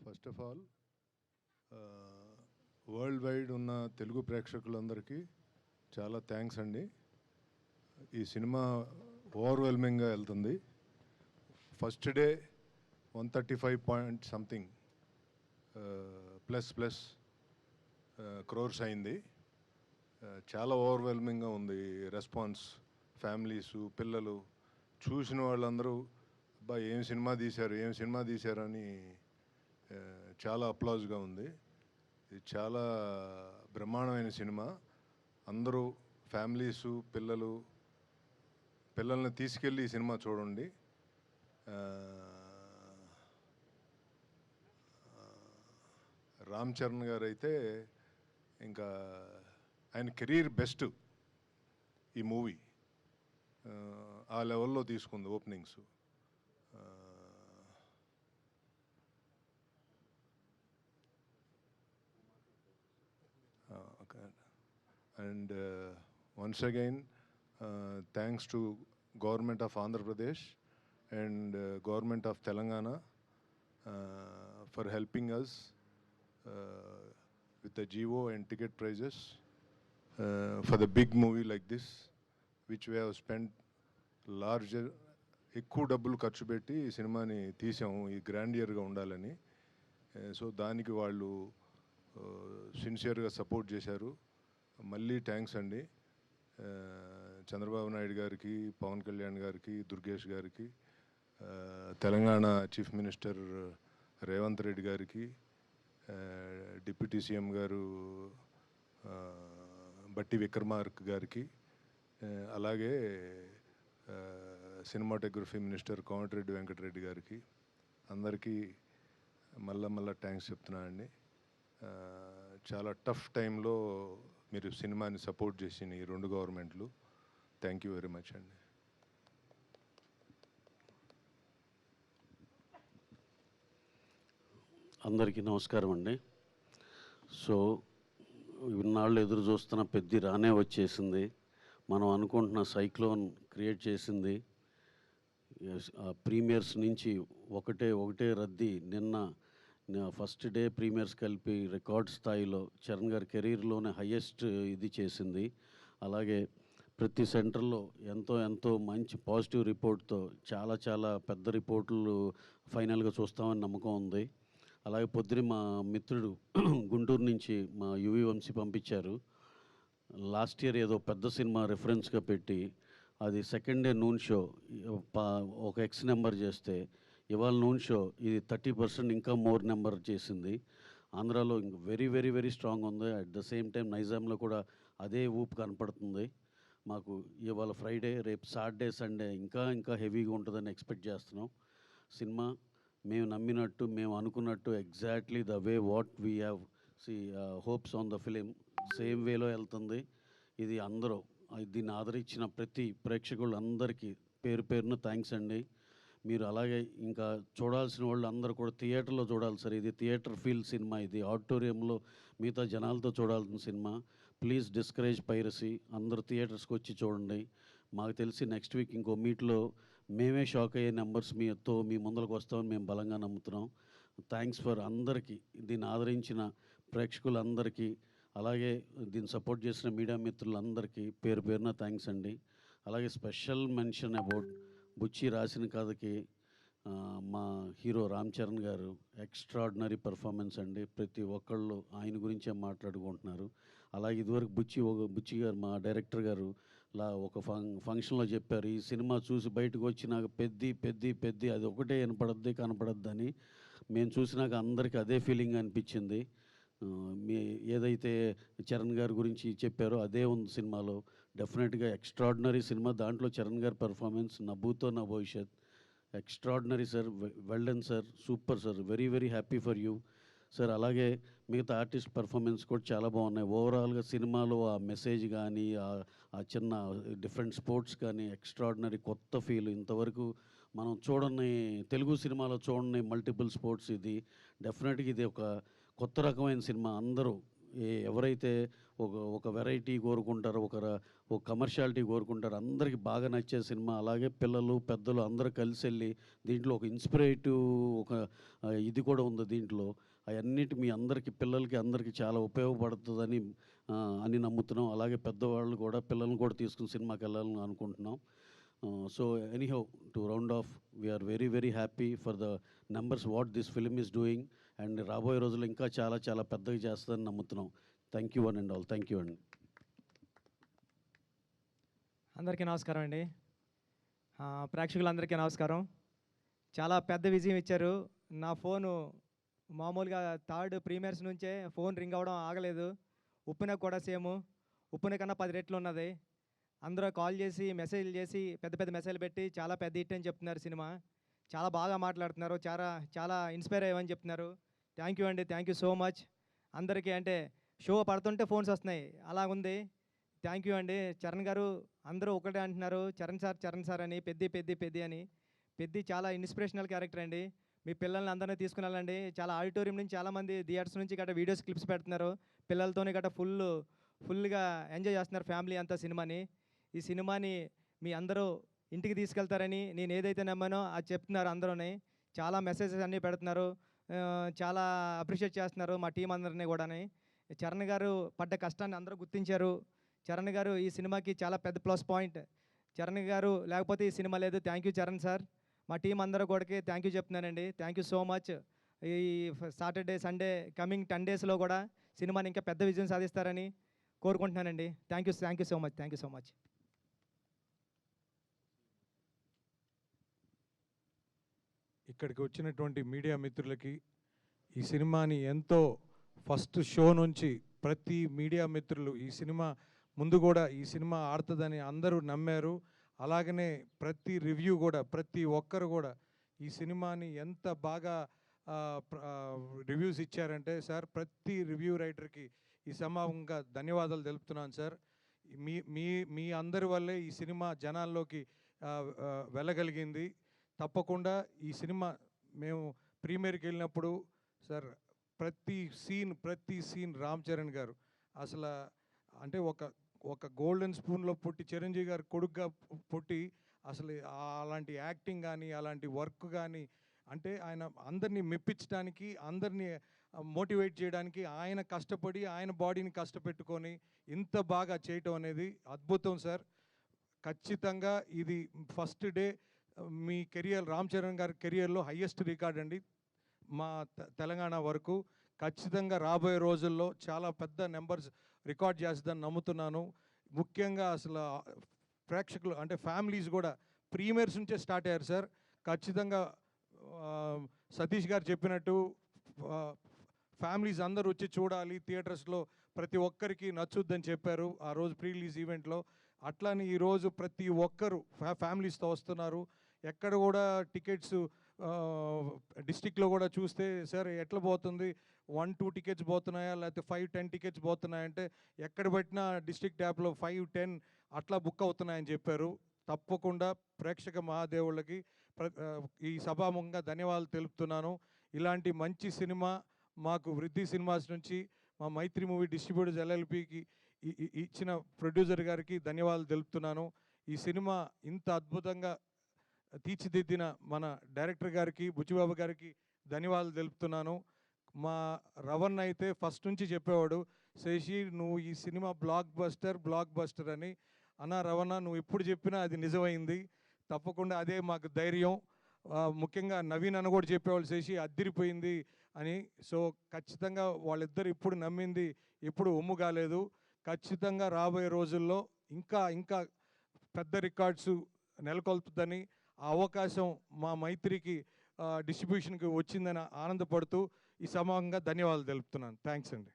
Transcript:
First of all world wide ఉన్న తెలుగు ప్రేక్షకులందరికీ చాలా థ్యాంక్స్ అండి. ఈ సినిమా ఓవర్వెల్మింగ్గా వెళ్తుంది. First day 135 point something plus crores అయింది. చాలా ఓవర్వెల్మింగ్గా ఉంది రెస్పాన్స్. ఫ్యామిలీసు, పిల్లలు చూసిన వాళ్ళందరూ అబ్బా ఏం సినిమా తీశారు అని చాలా అప్లాజ్గా ఉంది. ఇది చాలా బ్రహ్మాండమైన సినిమా. అందరూ ఫ్యామిలీసు, పిల్లల్ని తీసుకెళ్ళి ఈ సినిమా చూడండి. రామ్ చరణ్ గారు అయితే ఇంకా ఆయన కెరీర్ బెస్ట్ ఈ మూవీ. ఆ లెవెల్లో తీసుకుంది openings. And once again, thanks to Government of Andhra Pradesh and Government of Telangana for helping us with the GO and ticket prices for the big movie like this, which we have spent larger, ఎక్కువ డబ్బులు ఖర్చు పెట్టి ఈ సినిమాని తీసాము ఈ గ్రాండియర్గా ఉండాలని. So దానికి వాళ్ళు సిన్సియర్గా సపోర్ట్ చేశారు. మళ్ళీ థ్యాంక్స్ అండి చంద్రబాబు నాయుడు గారికి, పవన్ కళ్యాణ్ గారికి, దుర్గేష్ గారికి, తెలంగాణ చీఫ్ మినిస్టర్ రేవంత్ రెడ్డి గారికి, డిప్యూటీ సీఎం గారు బట్టి విక్రమార్క గారికి, అలాగే సినిమాటోగ్రఫీ మినిస్టర్ కోమటిరెడ్డి వెంకటరెడ్డి గారికి, అందరికీ మళ్ళా థ్యాంక్స్ చెప్తున్నానండి. చాలా టఫ్ టైంలో మీరు సినిమాని సపోర్ట్ చేసిన ఈ రెండు గవర్నమెంట్లు, థ్యాంక్ యూ వెరీ మచ్ అండి. అందరికీ నమస్కారం అండి. సో ఇన్నాళ్ళు ఎదురు చూస్తున్న పెద్ద రానే వచ్చేసింది. మనం అనుకుంటున్న సైక్లోన్ క్రియేట్ చేసింది. ప్రీమియర్స్ నుంచి ఒకటే రద్దీ. నిన్న ఫస్ట్ డే ప్రీమియర్స్ కలిపి రికార్డ్ స్థాయిలో చరణ్ గారి కెరీర్లోనే హయ్యెస్ట్ ఇది చేసింది. అలాగే ప్రతి సెంటర్లో ఎంతో మంచి పాజిటివ్ రిపోర్ట్తో చాలా పెద్ద రిపోర్ట్లు ఫైనల్గా చూస్తామని నమ్మకం ఉంది. అలాగే పొద్దున మా మిత్రుడు గుంటూరు నుంచి మా యువి వంశీ పంపించారు. లాస్ట్ ఇయర్ ఏదో పెద్ద సినిమా రెఫరెన్స్గా పెట్టి అది సెకండ్ డే నూన్ షో ఒక ఎక్స్ నెంబర్ చేస్తే ఇవాళ నూన్ షో ఇది 30% ఇంకా మోర్ నెంబర్ చేసింది. ఆంధ్రాలో ఇంక వెరీ స్ట్రాంగ్ ఉంది. అట్ ద సేమ్ టైం నైజాంలో కూడా అదే ఊపు కనపడుతుంది. మాకు ఇవాళ ఫ్రైడే, రేపు సాటర్డే, సండే ఇంకా హెవీగా ఉంటుందని ఎక్స్పెక్ట్ చేస్తున్నాం. సినిమా మేము నమ్మినట్టు, మేము అనుకున్నట్టు exactly the way what we have hopes on the film same వేలో వెళ్తుంది. ఇది అందరూ దీన్ని ఆదరించిన ప్రతి ప్రేక్షకులందరికీ పేరున థ్యాంక్స్ అండి. మీరు అలాగే ఇంకా చూడాల్సిన వాళ్ళు అందరూ కూడా థియేటర్లో చూడాలి సార్. ఇది థియేటర్ ఫీల్ సినిమా. ఇది ఆడిటోరియంలో మిగతా జనాలతో చూడాల్సిన సినిమా. Please discourage piracy. అందరూ థియేటర్స్కి వచ్చి చూడండి. మాకు తెలిసి నెక్స్ట్ వీక్ ఇంకో మీట్లో మేమే షాక్ అయ్యే నెంబర్స్ మీ ముందరకు వస్తామని మేము బలంగా నమ్ముతున్నాం. థ్యాంక్స్ ఫర్ అందరికీ, దీన్ని ఆదరించిన ప్రేక్షకులందరికీ, అలాగే దీన్ని సపోర్ట్ చేసిన మీడియా మిత్రులందరికీ పేరున థ్యాంక్స్ అండి. అలాగే స్పెషల్ మెన్షన్ అబౌట్ బుచ్చి రాసిన కథకి మా హీరో రామ్ చరణ్ గారు ఎక్స్ట్రాడినరీ పర్ఫార్మెన్స్ అండి. ప్రతి ఒక్కళ్ళు ఆయన గురించే మాట్లాడుకుంటున్నారు. అలాగే ఇదివరకు బుచ్చి గారు మా డైరెక్టర్ గారు ఒక ఫంక్షన్లో చెప్పారు, ఈ సినిమా చూసి బయటకు వచ్చి నాకు పెద్ది అది ఒకటే కనపడద్దని. మేము చూసినాక అందరికీ అదే ఫీలింగ్ అనిపించింది. ఏదైతే చరణ్ గారి గురించి చెప్పారో అదే ఉంది సినిమాలో. డెఫినెట్గా ఎక్స్ట్రాడినరీ సినిమా. దాంట్లో చరణ్ గారి పర్ఫార్మెన్స్ నభూతో నా భవిష్యత్ extraordinary sir. Well done sir, super sir, very happy for you sir. అలాగే మిగతా ఆర్టిస్ట్ పర్ఫార్మెన్స్ కూడా చాలా బాగున్నాయి. ఓవరాల్గా సినిమాలో ఆ మెసేజ్ కానీ ఆ చిన్న డిఫరెంట్ స్పోర్ట్స్ కానీ ఎక్స్ట్రాడినరీ కొత్త ఫీల్. ఇంతవరకు మనం చూడని తెలుగు సినిమాలో చూడని మల్టిపుల్ స్పోర్ట్స్. ఇది డెఫినెట్గా ఇది ఒక కొత్త రకమైన సినిమా. అందరూ ఎవరైతే ఒక ఒక వెరైటీ కోరుకుంటారో, ఒక కమర్షియాలిటీ కోరుకుంటారో అందరికీ బాగా నచ్చే సినిమా. అలాగే పిల్లలు, పెద్దలు అందరూ కలిసెళ్ళి దీంట్లో ఒక ఇన్స్పిరేటివ్ ఒక ఇది కూడా ఉంది దీంట్లో. అయన్నిటి మీ అందరికీ పిల్లలకి అందరికీ చాలా ఉపయోగపడుతుందని అని నమ్ముతున్నాం. అలాగే పెద్దవాళ్ళు కూడా పిల్లల్ని కూడా తీసుకుని సినిమాకెళ్ళాలని అనుకుంటున్నాం. So anyhow to round off, we are very very happy for the numbers what this film is doing. And రాబోయే రోజుల్లో ఇంకా చాలా చాలా పెద్దగా చేస్తుందని నమ్ముతున్నాం. Thank you one and all. Thank you అండి. అందరికీ నమస్కారం అండి. ప్రేక్షకులందరికీ నమస్కారం. చాలా పెద్ద విజయం ఇచ్చారు. నా ఫోను మామూలుగా థర్డ్ ప్రీమియర్స్ నుంచే ఫోన్ రింగ్ అవ్వడం ఆగలేదు. ఉప్పెన కూడా సేమ్, ఉప్పెన కన్నా 10 రెట్లు ఉన్నది. అందరూ కాల్ చేసి మెసేజ్లు చేసి పెద్ద పెద్ద మెసేజ్లు పెట్టి చాలా పెద్ద హిట్ అని చెప్తున్నారు. సినిమా చాలా బాగా మాట్లాడుతున్నారు, చాలా చాలా ఇన్స్పైర్ అయ్యామని చెప్తున్నారు. థ్యాంక్ యూ అండి, థ్యాంక్ యూ సో మచ్ అందరికీ. అంటే షో పడుతుంటే ఫోన్స్ వస్తున్నాయి, అలా ఉంది. థ్యాంక్ యూ అండి. చరణ్ గారు అందరూ ఒకటే అంటున్నారు, చరణ్ సార్ అని, పెద్ది అని. పెద్ది చాలా ఇన్స్పిరేషనల్ క్యారెక్టర్ అండి. మీ పిల్లల్ని అందరినీ తీసుకుని వెళ్ళండి. చాలా ఆడిటోరియం నుంచి చాలామంది థియేటర్స్ నుంచి గట్రా వీడియోస్ క్లిప్స్ పెడుతున్నారు. పిల్లలతోనే గట్రా ఫుల్గా ఎంజాయ్ చేస్తున్నారు ఫ్యామిలీ అంతా సినిమాని. ఈ సినిమాని మీ అందరూ ఇంటికి తీసుకెళ్తారని నేను ఏదైతే నమ్మానో అది చెప్తున్నారు అందరూని. చాలా మెసేజెస్ అన్నీ పెడుతున్నారు, చాలా అప్రిషియేట్ చేస్తున్నారు మా టీం అందరినీ కూడాని. చరణ్ గారు పడ్డ కష్టాన్ని అందరూ గుర్తించారు. చరణ్ గారు ఈ సినిమాకి చాలా పెద్ద ప్లస్ పాయింట్. చరణ్ గారు లేకపోతే ఈ సినిమా లేదు. Thank you Charan sir. మా టీం అందరూ కూడా థ్యాంక్ యూ చెప్తున్నానండి. Thank you so much. ఈ సాటర్డే సండే కమింగ్ 10 డేస్లో కూడా సినిమాని ఇంకా పెద్ద విజయం సాధిస్తారని కోరుకుంటున్నానండి. Thank you so much. Thank you so much. ఇక్కడికి వచ్చినటువంటి మీడియా మిత్రులకి, ఈ సినిమాని ఎంతో ఫస్ట్ షో నుంచి ప్రతి మీడియా మిత్రులు ఈ సినిమా ముందు కూడా ఈ సినిమా ఆడుతుందని అందరూ నమ్మారు. అలాగనే ప్రతి రివ్యూ కూడా ప్రతి ఒక్కరు కూడా ఈ సినిమాని ఎంత బాగా రివ్యూస్ ఇచ్చారంటే సార్, ప్రతి రివ్యూ రైటర్కి ఈ సమానంగా ధన్యవాదాలు తెలుపుతున్నాను సార్. మీ మీ మీ అందరి వల్లే ఈ సినిమా జనాల్లోకి వెళ్ళగలిగింది. తప్పకుండా ఈ సినిమా మేము ప్రీమియర్కి వెళ్ళినప్పుడు సార్ ప్రతి సీన్ రామ్ చరణ్ గారు అసలు అంటే ఒక గోల్డెన్ స్పూన్లో పుట్టి చిరంజీవి గారు కొడుకుగా పుట్టి అసలు అలాంటి యాక్టింగ్ కానీ అలాంటి వర్క్ కానీ అంటే ఆయన అందరినీ మెప్పించడానికి, అందరినీ మోటివేట్ చేయడానికి ఆయన కష్టపడి ఆయన బాడీని కష్టపెట్టుకొని ఇంత బాగా చేయటం అనేది అద్భుతం సార్. ఖచ్చితంగా ఇది ఫస్ట్ డే మీ కెరియర్, రామ్ చరణ్ గారి కెరియర్లో హయ్యెస్ట్ రికార్డ్ అండి మా తెలంగాణ వరకు. ఖచ్చితంగా రాబోయే రోజుల్లో చాలా పెద్ద నెంబర్స్ రికార్డ్ చేస్తుందని నమ్ముతున్నాను. ముఖ్యంగా అసలు ప్రేక్షకులు అంటే ఫ్యామిలీస్ కూడా ప్రీమియర్స్ నుంచే స్టార్ట్ అయ్యారు సార్. ఖచ్చితంగా సతీష్ గారు చెప్పినట్టు ఫ్యామిలీస్ అందరూ వచ్చి చూడాలి, థియేటర్స్లో ప్రతి ఒక్కరికి నచ్చుద్దని చెప్పారు ఆ రోజు ప్రీ రిలీజ్ ఈవెంట్లో. అట్లానే ఈరోజు ప్రతి ఒక్కరు ఫ్యామిలీస్తో వస్తున్నారు. ఎక్కడ కూడా టికెట్స్ డిస్టిక్లో కూడా చూస్తే సార్ ఎట్లా పోతుంది, 1-2 టికెట్స్ పోతున్నాయా లేకపోతే 5-10 టికెట్స్ పోతున్నాయంటే ఎక్కడ పెట్టినా డిస్ట్రిక్ట్ యాప్లో 5-10 అట్లా బుక్ అవుతున్నాయని చెప్పారు. తప్పకుండా ప్రేక్షక మహాదేవుళ్ళకి ఈ సభాముఖంగా ధన్యవాదాలు తెలుపుతున్నాను. ఇలాంటి మంచి సినిమా మాకు వృద్ధి సినిమాస్ నుంచి మా మైత్రి మూవీ డిస్ట్రిబ్యూటర్స్ LLPకి ఇచ్చిన ప్రొడ్యూసర్ గారికి ధన్యవాదాలు తెలుపుతున్నాను. ఈ సినిమా ఇంత అద్భుతంగా తీర్చిదిద్దిన మన డైరెక్టర్ గారికి, బుచ్చిబాబు గారికి ధన్యవాదాలు తెలుపుతున్నాను. మా రవణ్ అయితే ఫస్ట్ నుంచి చెప్పేవాడు, శశి నువ్వు ఈ సినిమా బ్లాక్ బస్టర్ అని. అన్న రవణ నువ్వు ఎప్పుడు చెప్పినా అది నిజమైంది. తప్పకుండా అదే మాకు ధైర్యం. ముఖ్యంగా నవీన్ అన్న కూడా చెప్పేవాళ్ళు శశి అద్దిరిపోయింది అని. సో ఖచ్చితంగా వాళ్ళిద్దరు ఇప్పుడు నమ్మింది ఎప్పుడు ఒమ్ము కాలేదు. ఖచ్చితంగా రాబోయే రోజుల్లో ఇంకా ఇంకా పెద్ద రికార్డ్స్ నెలకొల్పుతుందని, ఆ అవకాశం మా మైత్రికి డిస్ట్రిబ్యూషన్కి వచ్చిందని ఆనందపడుతూ ఈ సమానంగా ధన్యవాదాలు తెలుపుతున్నాను. థ్యాంక్స్ అండి.